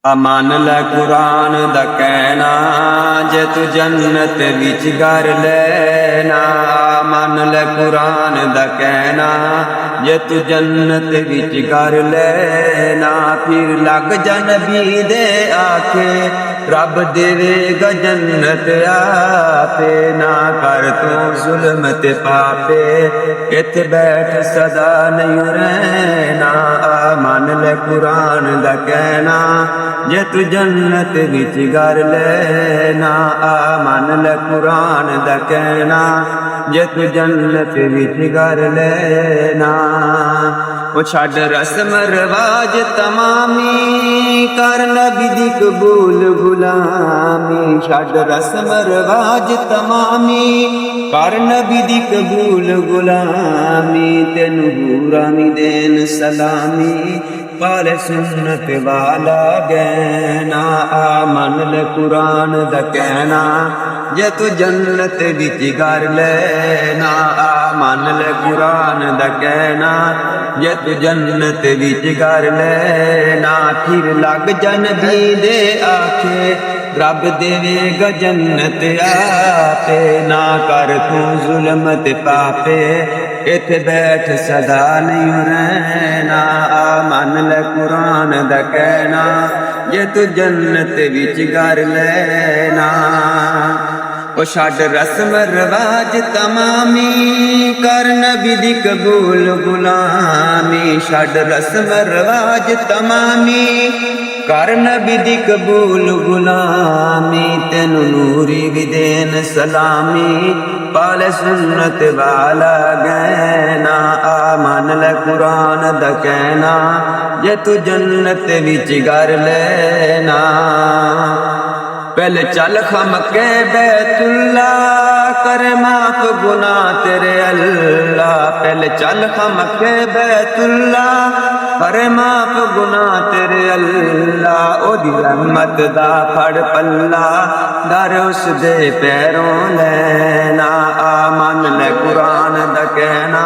मान लै कुरान दा कहना जे तू जन्नत विच घर लेना। मान लै कुरान दा कहना जे तू जन्नत विच घर लेना। फिर लग जा नबी दे आखे रब देवेगा जन्नत आपे। ना कर तू जुल्म ते पापे इत्थे बैठ सदा नहीं रहना। मान लै कुरान दा कहना जे तू जन्नत विच घर लेना। मान लै कुरान दा कहना जे तू जन्नत विच घर लेना। ओ छड्ड रस्म रिवाज तमामी कर नबी दी कबूल गुलामी। छड्ड रस्म रिवाज तमामी कर नबी दी कबूल गुलामी। तेनू बुरा नहीं देन सलामी पाले सुन्नत वाला गहना। मान लै कुरान दा कहना जे तू जन्नत विच घर लेना। मान लै कुरान दा कहना जे तू जन्नत विच घर लेना। फिर लग जा नबी दे आखे रब देवेगा जन्नत आपे। ना कर तू जुल्म ते पापे इत्थे बैठ सदा नहीं रहना। मान लै कुरान दा कहना जे तू जन्नत विच घर लेना। ओ छड्ड रस्म रिवाज तमामी कर नबी दी कबूल गुलामी। छड्ड रस्म रिवाज तमामी कर नबी दी कबूल गुलामी। तेनू नूरी भी देन सलामी पाले सुन्नत वाला गहना। मान लै कुरान दा कहना जे तू जन्नत विच घर लेना। पहले चल खमके बैतुल्ला करे माफ गुनाह तेरे अल्लाह। पहले चल खमके बैतुल्ला करे माफ गुनाह तेरे अल्लाह। ओदी रहमत दा फड़ पल्ला दर उस दे पैरों लेना। मान लै कुरान दा कहना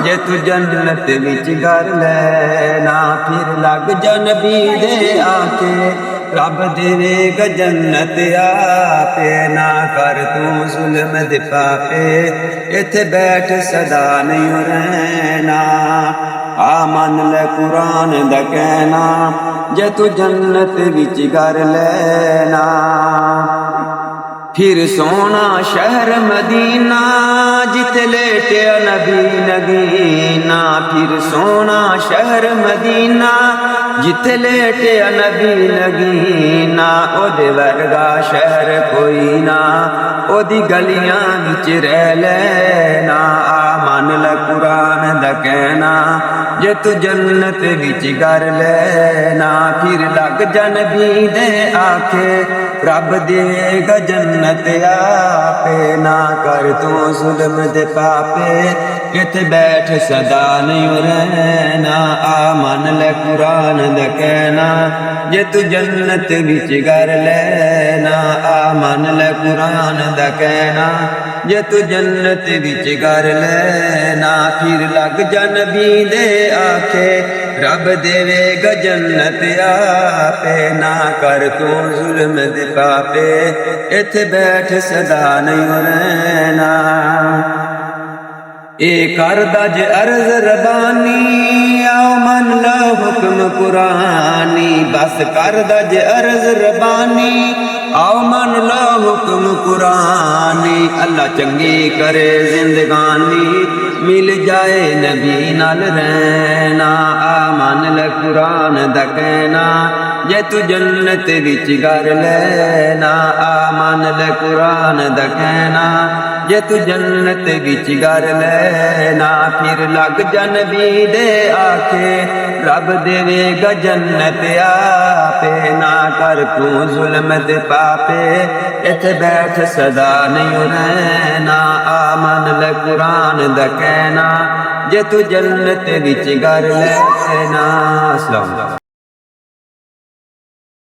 जे तू जन्नत विच घर लेना। फिर लग जा नबी दे आके रब देवेगा जन्नत आपे। ना कर तू जुल्म दे पापे इत्थे बैठ सदा नहीं रहना। मान लै कुरान दा कहना जे तू जन्नत विच घर लेना। फिर सोना शहर मदीना जिथे लेटिया नबी नगीना। फिर सोना शहर मदीना जिथे लेटिया नबी नगीना। ओदे वर्गा शहर कोई ना ओदी गलियां विच रह लेना। मान लै कुरान दा कहना जे तू जन्नत विच घर लेना। फिर लग जा नबी दे आखे रब देगा जन्नत आपे। ना कर तू जुल्म दे पापे इत्थे बैठ सदा नहीं रहना। मान लै कुरान दा कहना जे तू जन्नत विच घर लेना। मान लै कुरान दा कहना जे तू जन्नत विच घर लेना। फिर लग जा नबी दे आखे रब देवेगा जन्नत आपे। ना कर तू जुल्म दे पापे इत्थे बैठ सदा नहीं रहना। ए करदा जे अर्ज रबानी आओ मन लो हुक्म कुरानी। बस करदा जे अर्ज रबानी आओ मन लो हुक्म कुरानी। अल्लाह चंगी करे जिंदगानी मिल जाए नबी नाल रहना। मान लै कुरान दा कहना जे तू जन्नत विच घर लेना। मान लै कुरान दा कहना जे तू जन्नत विच घर लेना। फिर लग जा नबी दे आखे रब देवेगा जन्नत आपे। ना कर तू जुल्म दे पापे इत्थे बैठ सदा नहीं रहना। मान लै कुरान दा कहना जे तू जन्नत विच घर लेना। अस्सलाम।